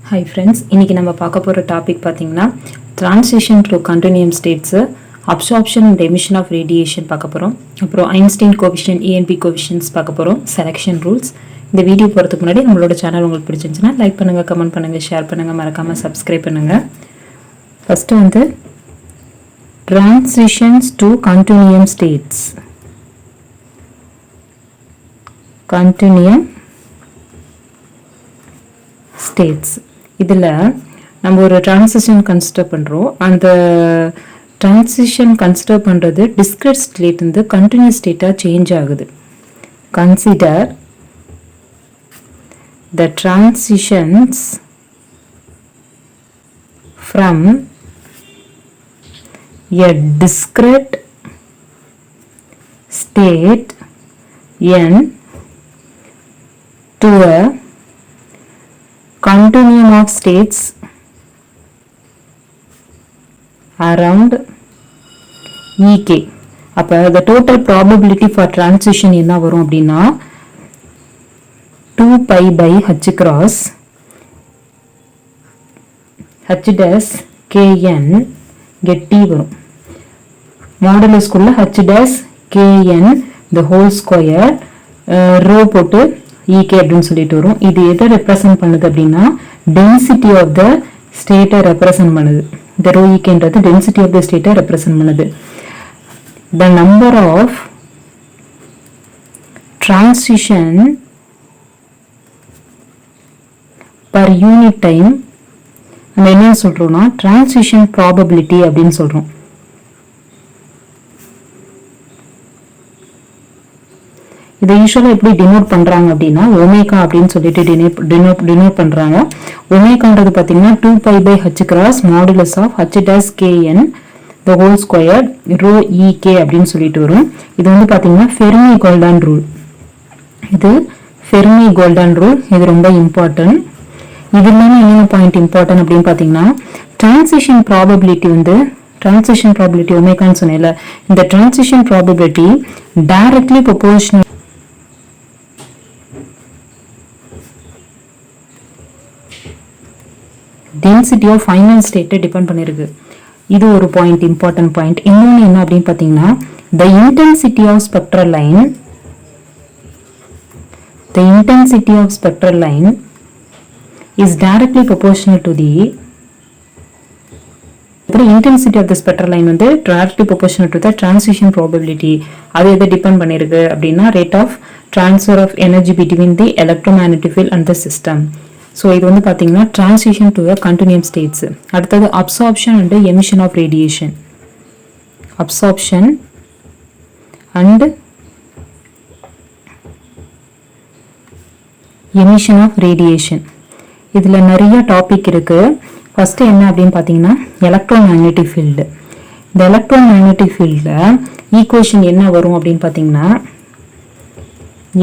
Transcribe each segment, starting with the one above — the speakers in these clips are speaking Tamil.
Hi friends, இன்னைக்கு நம்ம பார்க்க போற டாபிக் பாத்தீங்கன்னா transition to continuum states, absorption and emission of radiation பார்க்க போறோம். அப்புறம் ஐன்ஸ்டீன் கோஎஃபிஷியன்ட், ENP கோஎஃபிஷியன்ட்ஸ் பார்க்க போறோம். Selection rules. இந்த வீடியோ போறதுக்கு முன்னாடி நம்மளோட சேனல் உங்களுக்கு பிடிச்சிருந்துச்சுன்னா லைக் பண்ணுங்க, கமெண்ட் பண்ணுங்க, ஷேர் பண்ணுங்க, மறக்காம Subscribe பண்ணுங்க. ஃபர்ஸ்ட் வந்து transitions to continuum states. Continuum states. இதில் நம்ம ஒரு டிரான்சிஷன் கன்சிடர் பண்ணுறோம். அந்த டிரான்சிஷன் கன்சிடர் பண்ணுறது டிஸ்கிரீட் ஸ்டேட் வந்து கண்டினியூஸ் ஸ்டேட்டாக சேஞ்ச் ஆகுது. Consider the transitions from a discrete state n to a continuum of states around ek. அப்ப the total probability for transition என்ன வரும் அப்படின்னா 2 pi by h cross h dash kn get t வரும். மாடுலஸ் குள்ள h dash kn the whole square rho போட்டு ek அப்படின்னு சொல்லிட்டு வரும். இது எதை ரெப்ரசன்ட் பண்ணுது அப்படின்னா டென்சிட்டி ஆஃப் த ஸ்டேட்டை ரெப்ரசன்ட் பண்ணுது. இந்த ரோ ஈகேன்றது டென்சிட்டி ஆஃப் த ஸ்டேட்டை ரெப்ரசன்ட் பண்ணுது. The number of transition per unit time நம்ம என்ன சொல்றோம்னா டிரான்சிஷன் ப்ராபபிலிட்டி அப்படின்னு சொல்றோம். இதை யூஸ்வலாக எப்படி டினோட் பண்ணுறாங்க அப்படின்னா ஒமேகா அப்படின்னு சொல்லிட்டு டினோட் பண்ணுறாங்க. ஒமேகான்றது பார்த்தீங்கன்னா 2 pi by h cross modulus of h dash kn the whole square rho ek அப்படின்னு சொல்லிட்டு வரும். இது வந்து பார்த்தீங்கன்னா ஃபெர்மி கோல்டன் ரூல். இது ஃபெர்மி கோல்டன் ரூல். இது ரொம்ப இம்பார்ட்டன்ட். இது இல்லாமல் என்னென்ன பாயிண்ட் இம்பார்ட்டன்ட் அப்படின்னு பார்த்தீங்கன்னா டிரான்சிஷன் ப்ராபபிலிட்டி வந்து டிரான்சிஷன் ப்ராபபிலிட்டி ஒமேகான்னு சொன்னேன்ல, இந்த transition probability directly proportional density of final ஸ்டேட்டை டிபெண்ட் பண்ணிருக்கு. இது ஒரு பாயிண்ட், இம்பார்ட்டன்ட் பாயிண்ட். இன்னொன்று என்ன அப்படின்னு பார்த்தீங்கன்னா the intensity of spectral line is directly proportional to the intensity of the spectral line வந்து directly proportional to the transition probability. அது எதை டிபெண்ட் பண்ணிருக்கு அப்படின்னா rate of transfer of energy between the electromagnetic field and the system. So இது வந்து பார்த்தீங்கன்னா transition to a continuum states. அடுத்தது absorption and emission of radiation. Absorption and emission of radiation. இதில் நிறைய டாபிக் இருக்கு. ஃபர்ஸ்ட் என்ன அப்படின்னு பார்த்தீங்கன்னா எலக்ட்ரோமேக்னெட்டிக் ஃபீல்டு. இந்த எலக்ட்ரோமேக்னெட்டிக் ஃபீல்டில் ஈக்குவேஷன் என்ன வரும் அப்படின்னு பார்த்தீங்கன்னா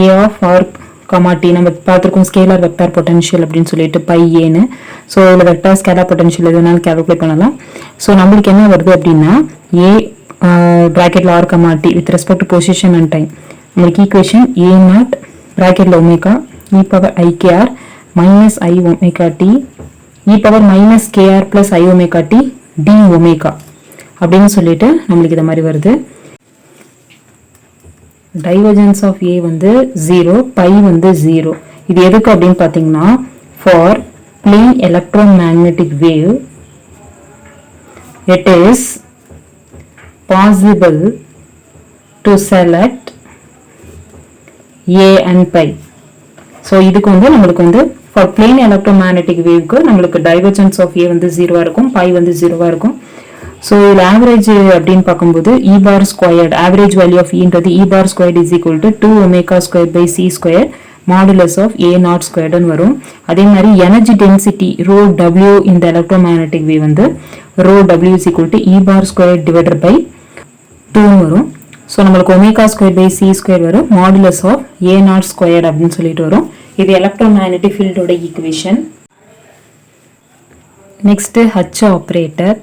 ஏ ஆஃப் ஆர் கமா டி. நம்ம பார்த்துருக்கோம் ஸ்கேலார் வெக்டார் பொட்டன்ஷியல் அப்படின்னு சொல்லிட்டு பை ஏன்னு. ஸோ இதில் வெக்டார் ஸ்கேலார் பொட்டன்ஷியல் எதுனாலும் கேல்குலேட் பண்ணலாம். ஸோ நம்மளுக்கு என்ன வருது அப்படின்னா ஏ ப்ராக்கெட்டில் R comma t with respect to position and time. நம்மளுக்கு ஈக்குவேஷன் ஏ நாட் ப்ராக்கெட்டில் omega e power i k r minus i omega t e power minus kr plus i omega t d omega அப்படின்னு சொல்லிட்டு நம்மளுக்கு இது மாதிரி வருது. டைவர்ஜென்ஸ் ஆஃப் a வந்து 0, பை வந்து 0. இது எதுக்கு அப்படின்னு பார்த்தீங்கன்னா for plane electromagnetic wave it is possible to select a and pi. So இதுக்கு வந்து நம்மளுக்கு வந்து ஃபார் பிளேன் எலக்ட்ரோமேக்னெட்டிக் வேவ்க்கு நம்மளுக்கு டைவர்ஜென்ஸ் ஆஃப் ஏ வந்து 0 இருக்கும், பை வந்து 0 இருக்கும். ஸோ இதில் ஆவரேஜ் அப்படின்னு பார்க்கும்போது E bar squared average value of ஈன்றது E bar squared is equal to 2 omega square by c square modulus of A naught ஸ்கொயர்டுன்னு வரும். அதே மாதிரி எனர்ஜி டென்சிட்டி ரோ டபிள்யூ இந்த எலக்ட்ரோமேக்னெட்டிக் வேவ் வந்து rho W is equal to E bar square divided by 2 வரும். ஸோ நம்மளுக்கு omega square by c square வரும், modulus of A naught squared அப்படின்னு சொல்லிட்டு வரும். இது electromagnetic ஃபீல்டோட equation. Next H operator.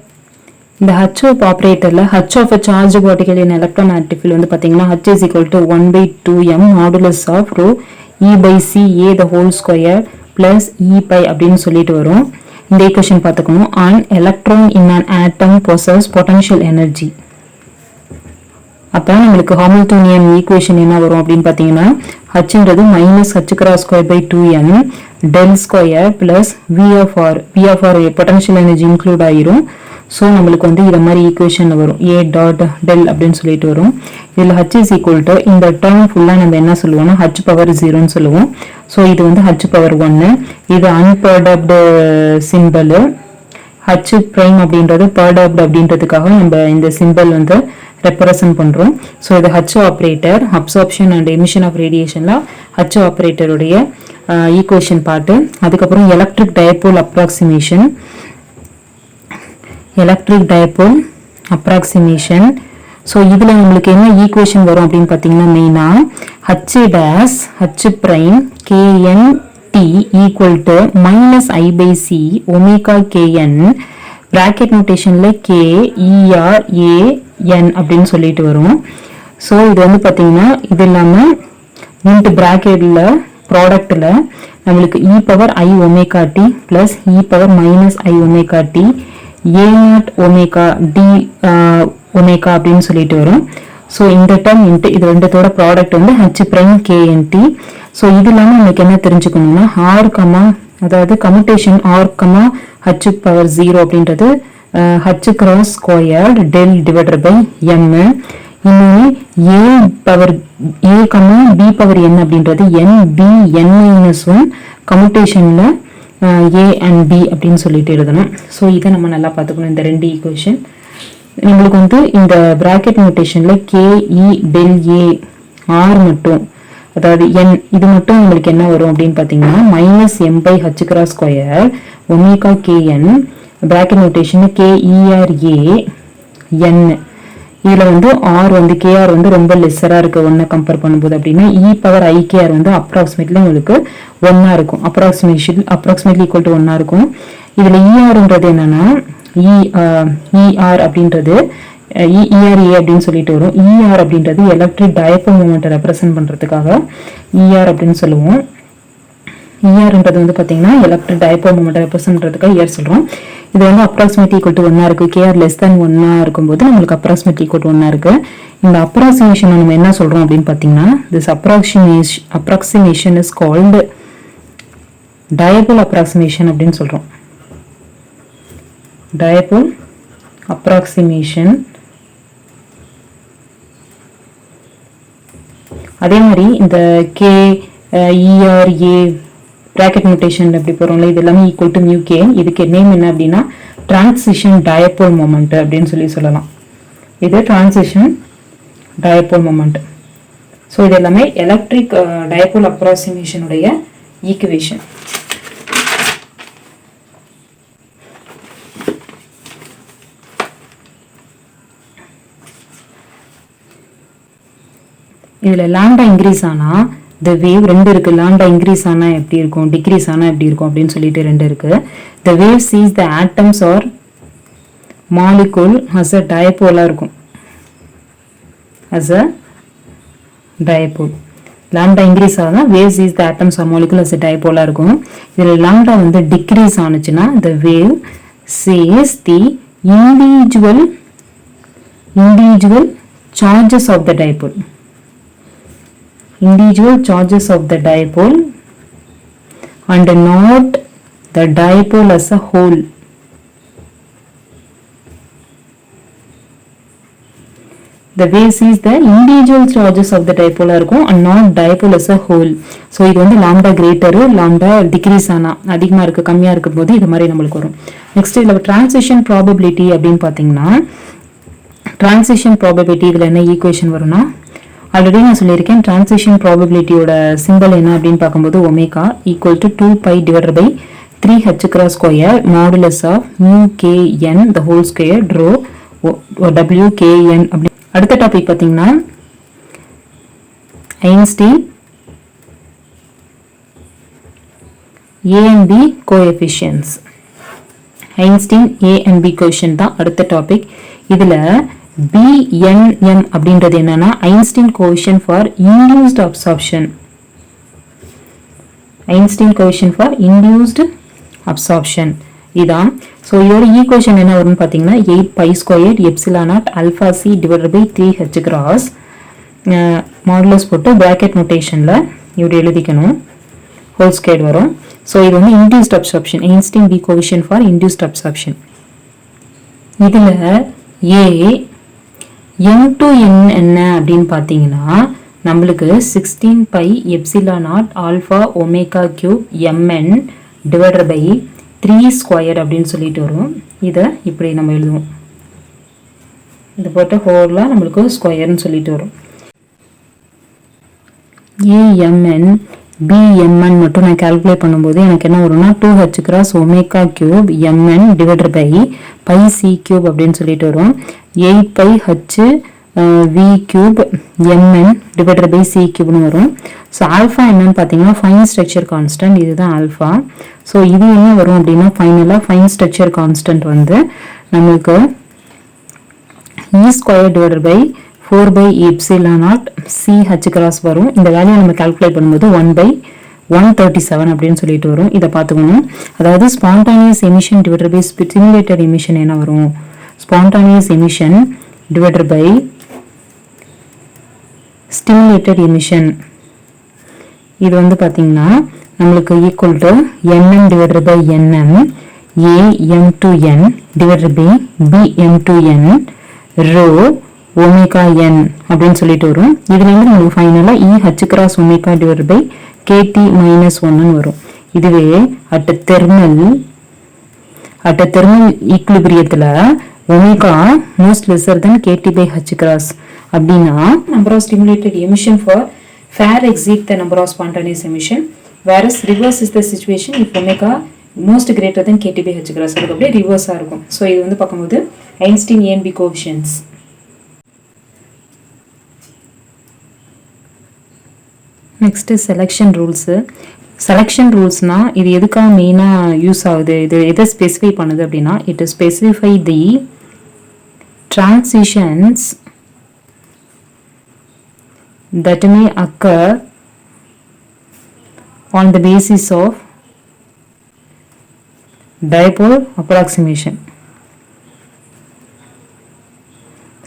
இந்த H of operator H of a charged particle in electromagnetic field வந்து பாத்தீங்கன்னா H is equal to 1/2m modulus of rho E by C A the whole square plus E pi அப்படின்னு சொல்லிட்டு வரும். இந்த ஈக்குவேஷன் பார்த்துக்கணும். An electron in an atom possesses potential energy. அப்போ நம்மளுக்கு ஹாமில்டோனியன் ஈக்குவேஷன் என்ன வரும் அப்படின்னு பார்த்தீங்கன்னா ஹச்ன்றது minus h cross square by 2n del square plus V of R potential energy include ஆயிரும். ஸோ நம்மளுக்கு வந்து இதை மாதிரி ஈக்குவேஷன் வரும் ஏ டாட் டெல் அப்படின்னு சொல்லிட்டு வரும். இதில் ஹச் இஸ் ஈக்குவல் டு இந்த டேர்ம் ஃபுல்லாக நம்ம என்ன சொல்லுவோம்னா ஹச் பவர் 0ன்னு சொல்லுவோம். ஸோ இது வந்து ஹச் பவர் 1. இது அன்பர்டப்டு சிம்பிள். ஹச் பிரைம் அப்படின்றது பர்டப்டு அப்படின்றதுக்காக நம்ம இந்த சிம்பிள் வந்து ரெப்ரசன்ட் பண்றோம். ஸோ இது H operator absorption and emission of ரேடியேஷன்ல ஹச் ஆப்ரேட்டருடைய ஈக்குவேஷன் பார்ட்டு. அதுக்கப்புறம் எலக்ட்ரிக் டைபோல் அப்ராக்சிமேஷன். ஸோ இதில் உங்களுக்கு என்ன ஈக்குவேஷன் வரும் அப்படின்னு பார்த்தீங்கன்னா மெயினாக H dash H prime k n t equal to minus i by c omega k n bracket நோட்டேஷன்ல கே இஆர் ஏ என் அப்படின்னு சொல்லிட்டு வரும். ஸோ இது வந்து பார்த்தீங்கன்னா இது இல்லாமல் இன்ட்டு பிராக்கெட்ல ப்ராடக்டில் நம்மளுக்கு e power i omega t plus e power minus i omega t A naught omega t omega அப்படின்னு சொல்லிட்டு வரும். ஸோ இந்த டேர்ம் இன்ட்டு இது ரெண்டுத்தோட ப்ராடக்ட் வந்து ஹச் பிரைம் கேஎன்டி. ஸோ இது இல்லாமல் நமக்கு என்ன தெரிஞ்சுக்கணும்னா ஆர் கமா அதாவது commutation R comma H power 0 அப்படின்றது H cross square del divided by M. இன்னொன்று A power A comma B power N அப்படின்றது N P N minus 1 கம்யூட்டேஷன்ல A and B அப்படின்னு சொல்லிட்டு எழுதணும். ஸோ இதை நம்ம நல்லா பார்த்துக்கணும். இந்த ரெண்டு ஈக்குவேஷன் நம்மளுக்கு வந்து இந்த பிராக்கெட் நோட்டேஷன்ல K E del A R மட்டும் அதாவது என் இது மட்டும் உங்களுக்கு என்ன வரும் அப்படின்னு பார்த்தீங்கன்னா minus M by H cross square omega k n bracket notation k e r a N. இதில் வந்து ஆர் வந்து கேஆர் வந்து ரொம்ப லெஸ்ஸராக இருக்குது ஒன்றை கம்பேர் பண்ணும்போது. அப்படின்னா இ பவர் ஐகேஆர் வந்து அப்ராக்சிமேட்லி உங்களுக்கு 1 இருக்கும். அப்ராக்சிமேட்லி ஈக்குவல் டு 1 இருக்கும். இதில் இஆர்ன்றது என்னன்னா இஆர் அப்படின்றது இஆர்ஏ அப்படின்னு சொல்லிட்டு வரும். இஆர் அப்படின்றது எலக்ட்ரிக் டைபோல் மூமெண்ட்டை ரெப்ரசென்ட் பண்ணுறதுக்காக இஆர் அப்படின்னு சொல்லுவோம். இஆர்ன்றது வந்து பார்த்தீங்கன்னா எலக்ட்ரிக் டைபோல் மூமெண்ட்டை ரெப்ரசென்ட் பண்ணுறதுக்காக இஆர் சொல்கிறோம். இது வந்து அப்ராக்சிமேட்லி ஈக்குவல் டு 1 இருக்குது. கேஆர் லெஸ் தேன் 1 இருக்கும்போது நம்மளுக்கு அப்ராக்சிமேட்லி ஈக்குவல் டு 1 இருக்குது. இந்த அப்ராக்சிமேஷன் நம்ம என்ன சொல்கிறோம் அப்படின்னு பார்த்தீங்கன்னா this approximation is called dipole approximation அப்படின்னு சொல்கிறோம். Dipole approximation. அதே மாதிரி இந்த கே இஆர்ஏ பிராக்கெட் நோட்டேஷன் எப்படி போறோம்ல இது எல்லாமே ஈக்குவல் டு மியூ கே. இதுக்கு நேம் என்ன அப்படின்னா டிரான்சிஷன் டைபோல் மொமெண்ட் அப்படின்னு சொல்லலாம். இது டிரான்சிஷன் டைபோல் மொமெண்ட். ஸோ இது எல்லாமே எலக்ட்ரிக் டைபோல் அப்ராக்சிமேஷனுடைய ஈக்குவேஷன். இதில் லாம்டா இன்க்ரீஸ் ஆனால் த வேவ் ரெண்டு இருக்குது. லாம்டா இன்க்ரீஸ் ஆனால் எப்படி இருக்கும், டிக்ரீஸ் ஆனால் எப்படி இருக்கும் அப்படின்னு சொல்லிட்டு ரெண்டு இருக்குது. The wave sees the atoms or molecule as a டயபோலாக இருக்கும். As a dipole. Lambda increase ஆகுதுன்னா wave sees the atoms or molecule as a டயபோலாக இருக்கும். இதில் லாம்டா வந்து டிக்ரீஸ் ஆனுச்சுன்னா the wave sees the individual charges of the dipole. Individual charges of the dipole and not the dipole as a whole. The wave sees the individual charges of the dipole இருக்கும் and not dipole as a whole. So இது வந்து lambda greater, lambda decrease ஆனா அதிகமாக இருக்குது கம்மியாக இருக்கும் போது இது மாதிரி நம்மளுக்கு வரும். நெக்ஸ்ட் இதில் transition probability அப்படின்னு பார்த்தீங்கன்னா transition probability இதில் என்ன ஈக்குவேஷன் வரும்னா ஆல்ரெடி நான் சொல்லியிருக்கேன். டிரான்சிஷன் ப்ராபபிலிட்டியோட சிம்பிள் என்ன அப்படின்னு பார்க்கும்போது omega equal to 2π divided by 3h cross square modulus of mu K N the whole square rho W K N. அப்படி அடுத்த டாபிக் பார்த்தீங்கன்னா Einstein A and B coefficients. Einstein A and B coefficient தான் அடுத்த டாபிக். இதில் BNM அப்படின்றது என்னன்னா Einstein coefficient for induced absorption. Einstein coefficient for induced absorption இதான். ஸோ இதோட ஈக்குவேஷன் என்ன வரும்னு பார்த்தீங்கன்னா 8 π² epsilon naught alpha c divided by 3h cross modulus போட்டு பிராக்கெட் நோட்டேஷனில் இப்படி எழுதிக்கணும், ஹோல் ஸ்கொயர் வரும். ஸோ இது வந்து induced absorption, Einstein B coefficient for induced absorption. இதில் ஏ m2n என்ன அப்படின்னு பார்த்தீங்கன்னா நம்மளுக்கு 16 π epsilon naught alpha omega cube mn divided by 3² அப்படின்னு சொல்லிட்டு வரும். இதை இப்படி நம்ம எழுதுவோம், இது போட்ட ஹோலில் நம்மளுக்கு ஸ்கொயர்னு சொல்லிட்டு வரும். ஏஎம்என் பிஎம்என் மட்டும் நான் கால்குலேட் பண்ணும்போது எனக்கு என்ன வரும்னா 2h cross omega cube mn divided by πc cube அப்படின்னு சொல்லிட்டு வரும். 8πh v cube mn divided by c கியூப்னு வரும். ஸோ ஆல்ஃபா என்னன்னு பார்த்தீங்கன்னா ஃபைன் ஸ்ட்ரக்சர் கான்ஸ்டன்ட், இதுதான் ஆல்ஃபா. ஸோ இது என்ன வரும் அப்படின்னா ஃபைனலாக ஃபைன் ஸ்ட்ரக்சர் கான்ஸ்டன்ட் வந்து நம்மளுக்கு e² divided by 4/ε0 ch cross வரும். இந்த வேல்யூ நம்ம கால்குலேட் பண்ணும்போது 1/137 அப்படின்னு சொல்லிட்டு வரும். இதை பார்த்துக்கணும். அதாவது spontaneous emission divided by stimulated emission என்ன வரும், spontaneous emission divided by stimulated emission இது வந்து பார்த்தீங்கன்னா நம்மளுக்கு equal to nn divided by nm a m2n divided by b m2n rho omega n அப்படின்னு சொல்லிட்டு வரும். இதுலேருந்து நம்மளுக்கு ஃபைனலாக EH cross omega divided by KT - 1ன்னு வரும். இதுவே அட் தெர்மல் ஈக்குலிபிரியத்தில் omega most lesser then KT by H cross அப்படின்னா number of stimulated emission for far exceed the number of spontaneous emission, whereas reverse is the situation if omega most greater than KT by H cross. அதுக்கு அப்படியே ரிவர்ஸாக இருக்கும். ஸோ இது வந்து பார்க்கும்போது ஐன்ஸ்டீன் ஏன் B coefficients. Next selection rules. Selection ரூல்ஸ்னால் இது எதுக்காக மெயினாக யூஸ் ஆகுது, இது எதை ஸ்பெசிஃபை பண்ணுது அப்படின்னா it specify the transitions that may occur on the basis of dipole approximation.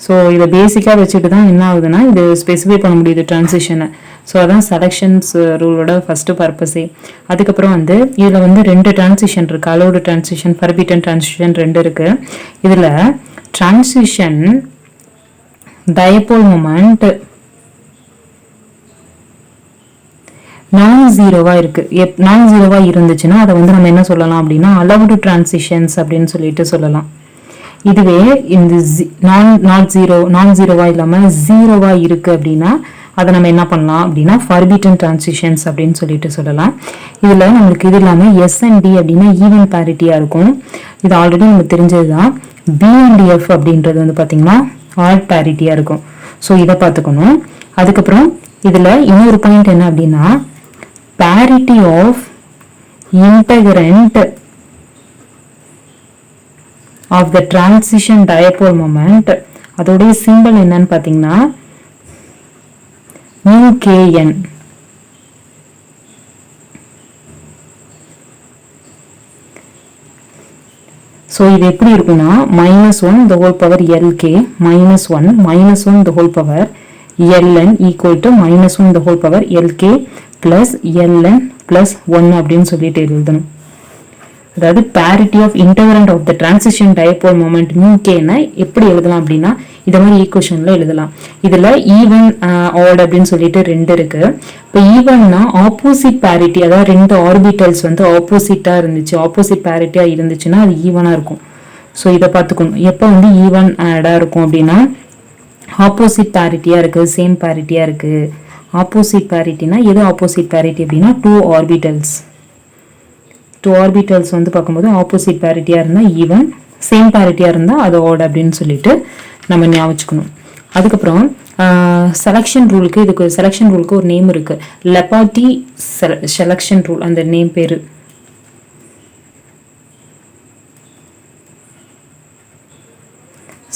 So இதை பேசிக்காக வச்சுட்டு தான் என்ன ஆகுதுன்னா இது ஸ்பெசிஃபை பண்ண முடியுது டிரான்சிஷனை. ஸோ அதான் செலெக்ஷன்ஸ் ரூலோட ஃபஸ்ட்டு பர்பஸே. அதுக்கப்புறம் வந்து இதில் வந்து 2 டிரான்சிஷன் இருக்குது, அலோடு டிரான்சிஷன், ஃபர்பிட்டன் டிரான்சிஷன் 2 இருக்குது. இதில் டிரான்சிஷன் டைபோல் மொமெண்ட் நான் ஜீரோவாக இருக்குது. நான் ஜீரோவாக இருந்துச்சுன்னா அதை வந்து நம்ம என்ன சொல்லலாம் அப்படின்னா அலவுடு டிரான்சிஷன்ஸ் அப்படின்னு சொல்லிட்டு சொல்லலாம். இதுவே இந்த நான் ஜீரோவாக இல்லாமல் ஜீரோவாக இருக்குது அப்படின்னா அதை நம்ம என்ன பண்ணலாம் அப்படின்னா ஃபர்பிட்டன் டிரான்சிஷன்ஸ் அப்படின்னு சொல்லிட்டு சொல்லலாம். இதில் நம்மளுக்கு இது இல்லாமல் எஸ் அண்ட் டி அப்படின்னா ஈவன் பேரிட்டியாக இருக்கும். இது ஆல்ரெடி நமக்கு தெரிஞ்சது தான். பி அண்ட் எஃப் அப்படின்றது வந்து பார்த்திங்கன்னா ஆட் பேரிட்டியாக இருக்கும். ஸோ இதை பார்த்துக்கணும். அதுக்கப்புறம் இதில் இன்னொரு பாயிண்ட் என்ன அப்படின்னா parity of integrand of the transition dipole moment அதோடைய சிம்பிள் என்னன்னு பார்த்தீங்கன்னா μkn. ஸோ இது எப்படி இருக்குன்னா -1 the whole power lk -1 -1 the whole power ln equal to -1 the whole power lk plus ln plus 1 அப்படின்னு சொல்லிட்டு எழுதணும். அதாவது parity of integrand of the transition dipole moment μkன்னு எப்படி எழுதலாம் அப்படின்னா இதை மாதிரி ஈக்குவேஷன்ல எழுதலாம். இதில் ஈவன் ஆட் அப்படின்னு சொல்லிட்டு 2 இருக்கு. இப்போ ஈவன்னா ஆப்போசிட் பேரிட்டி, அதாவது 2 ஆர்பிட்டல்ஸ் வந்து ஆப்போசிட்டாக இருந்துச்சு, ஆப்போசிட் பேரிட்டியாக இருந்துச்சுன்னா அது ஈவனாக இருக்கும். ஸோ இதை பார்த்துக்கணும். எப்போ வந்து ஈவன் ஆடாக இருக்கும் அப்படின்னா ஆப்போசிட் பேரிட்டியாக இருக்குது, சேம் பேரிட்டியாக இருக்குது. ஆப்போசிட் பேரிட்டினா எது ஆப்போசிட் பேரிட்டி அப்படின்னா 2 ஆர்பிட்டல்ஸ் வந்து பார்க்கும்போது ஆப்போசிட் பேரிட்டியாக இருந்தால் ஈவன், சேம் பேரிட்டியாக இருந்தால் அது ஆட் அப்படின்னு சொல்லிட்டு நம்ம ஞாபகம் வச்சுக்கணும். அதுக்கப்புறம் செலெக்ஷன் ரூலுக்கு, இதுக்கு செலெக்ஷன் ரூலுக்கு ஒரு நேம் இருக்குது, லெபார்ட்டி செலெக்ஷன் ரூல். அந்த நேம் பேர்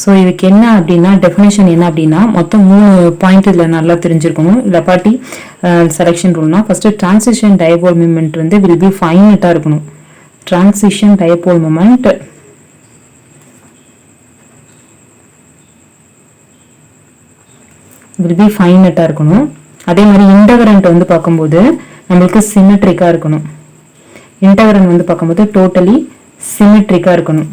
ஸோ இதுக்கு என்ன அப்படின்னா டெஃபினேஷன் என்ன அப்படின்னா மொத்தம் 3 பாயிண்ட் இதில் நல்லா தெரிஞ்சிருக்கணும். லெப்பார்ட்டி செலெக்ஷன் ரூல்னா ஃபர்ஸ்ட் டிரான்சிஷன் டைபோல் மூமெண்ட் வந்து வில் பி ஃபைனட்டாக இருக்கணும். Transition dipole moment will be ஃபைனட்டாக இருக்கணும். அதே மாதிரி இன்டகரண்ட் வந்து பார்க்கும்போது நம்மளுக்கு சிமெட்ரிக்காக இருக்கணும். இன்டகரண்ட் வந்து பார்க்கும்போது டோட்டலி சிமெட்ரிக்காக இருக்கணும்.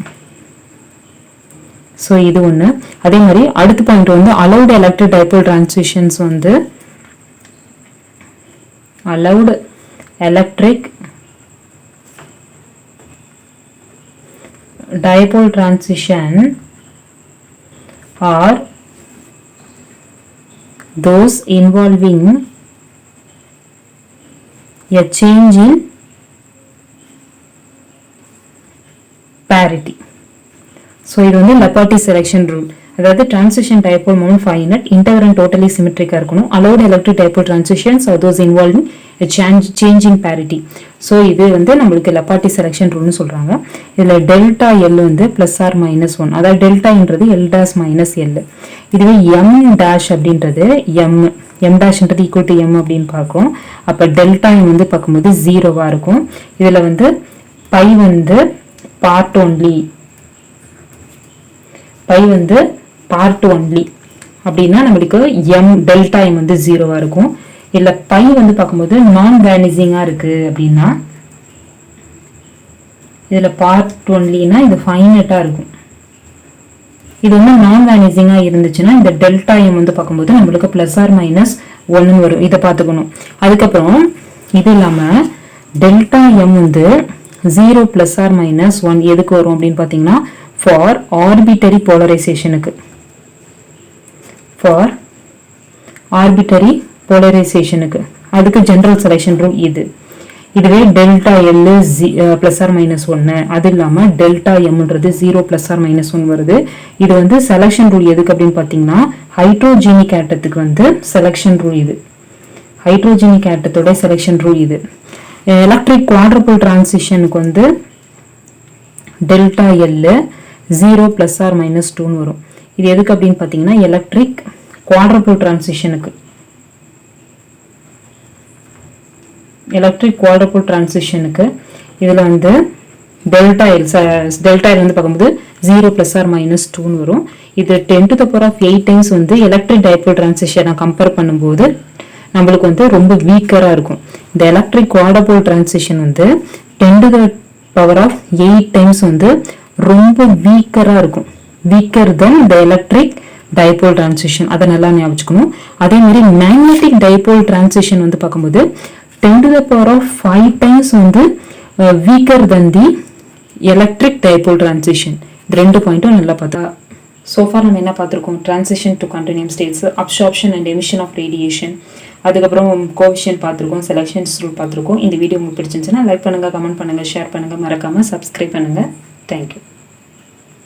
ஸோ இது ஒன்று. அதே மாதிரி அடுத்த பாயிண்ட் வந்து அலௌட் எலக்ட்ரிக் டைபோல் டிரான்சிஷன்ஸ் வந்து allowed electric dipole transition are those involving a change in parity. So இது வந்து லெப்பார்ட்டி செலெக்ஷன் ரூல். அதாவது transition dipole moment finite, integrand totally சிமெட்ரிக்காக இருக்கணும். Allowed electric dipole transitions are those involving change in parity. So இது வந்து நம்மளுக்கு லெப்பார்ட்டி செலெக்ஷன் ரூல்னு சொல்கிறாங்க. இதில் டெல்டா எல் வந்து +or-1, அதாவது டெல்டான்றது எல் டேஷ் மைனஸ் எல். இதுவே எம் டேஷ் அப்படின்றது எம் டேஷ்ன்றது ஈக்குவல் டு எம் அப்படின்னு பார்க்கும். அப்போ டெல்டா எம் வந்து பார்க்கும்போது 0வா இருக்கும். இதில் வந்து பை வந்து பார்ட் ஒன்லி, பை வந்து பார்ட் ஒன்லி அப்படின்னா நம்மளுக்கு எம் டெல்டா எம் வந்து 0வா இருக்கும். இல்லை பை வந்து பார்க்கும்போது நான் வேனிசிங்காக இருக்கு அப்படின்னா இதில் பார்ட் ஒன்லினா இது ஃபைனட்டாக இருக்கும். இது வந்து நான் வேனிசிங்காக இருந்துச்சுன்னா இந்த டெல்டா எம் வந்து பார்க்கும்போது நம்மளுக்கு +or-1 வரும். இதை பார்த்துக்கணும். அதுக்கப்புறம் இது இல்லாமல் டெல்டா எம் வந்து 0 +or-1 எதுக்கு வரும் அப்படின்னு பார்த்தீங்கன்னா ஃபார் ஆர்பிட்டரி போலரைசேஷனுக்கு, ஃபார் ஆர்பிட்டரி போலரைசேஷனுக்கு அதுக்கு ஜெனரல் செலெக்ஷன் ரூல் இது. இதுவே டெல்டா எல் +or-1, அது இல்லாமல் டெல்டா எம்ன்றது 0 +or-1 வருது. இது வந்து செலெக்ஷன் ரூல் எதுக்கு அப்படின்னு பார்த்தீங்கன்னா ஹைட்ரோஜெனிக் ஆட்டத்துக்கு வந்து செலெக்ஷன் ரூல் இது. ஹைட்ரோஜெனிக் ஆட்டத்தோட செலெக்ஷன் ரூல் இது. எலக்ட்ரிக் குவாட்ரபிள் டிரான்சிஷனுக்கு வந்து டெல்டா எல் 0 +or-2 வரும். இது எதுக்கு அப்படின்னு பார்த்தீங்கன்னா எலக்ட்ரிக் குவாட்ரபிள் டிரான்சிஷனுக்கு, எலக்ட்ரிக் குவாட்ரபிள் டிரான்சிஷனுக்கு இதில் வந்து டெல்டா எல் வந்து பார்க்கும்போது 0 +or-2 வரும். இது 10⁸ டைம்ஸ் வந்து எலக்ட்ரிக் டைபோல் டிரான்சிஷனை கம்பேர் பண்ணும்போது நம்மளுக்கு வந்து ரொம்ப வீக்கராக இருக்கும். இந்த எலக்ட்ரிக் குவாட்ரபிள் டிரான்சிஷன் வந்து 10⁸ டைம்ஸ் வந்து ரொம்ப வீக்கராக இருக்கும். வீக்கர் தென் இந்த எலக்ட்ரிக் டைபோல் டிரான்சிஷன், அதை நல்லா ஞாபகம். அதே மாதிரி மேக்னெட்டிக் டைபோல் டிரான்சிஷன் வந்து பார்க்கும்போது 10⁵ டைம்ஸ் வந்து weaker than the electric dipole transition. இது 2 பாயிண்ட்டும் நல்லா பார்த்தா. சோஃபார் நம்ம என்ன பார்த்துருக்கோம்? Transition to continuum states, absorption and emission of radiation, அதுக்கப்புறம் கோஎஃபிஷியன்ட் பார்த்துருக்கோம், செலெக்ஷன்ஸ் ரூல் பார்த்துருக்கோம். இந்த வீடியோ உங்களுக்கு பிடிச்சிருந்துச்சுன்னா லைக் பண்ணுங்கள், கமெண்ட் பண்ணுங்கள், ஷேர் பண்ணுங்கள், மறக்காமல் சப்ஸ்கிரைப் பண்ணுங்கள். தேங்க்யூ.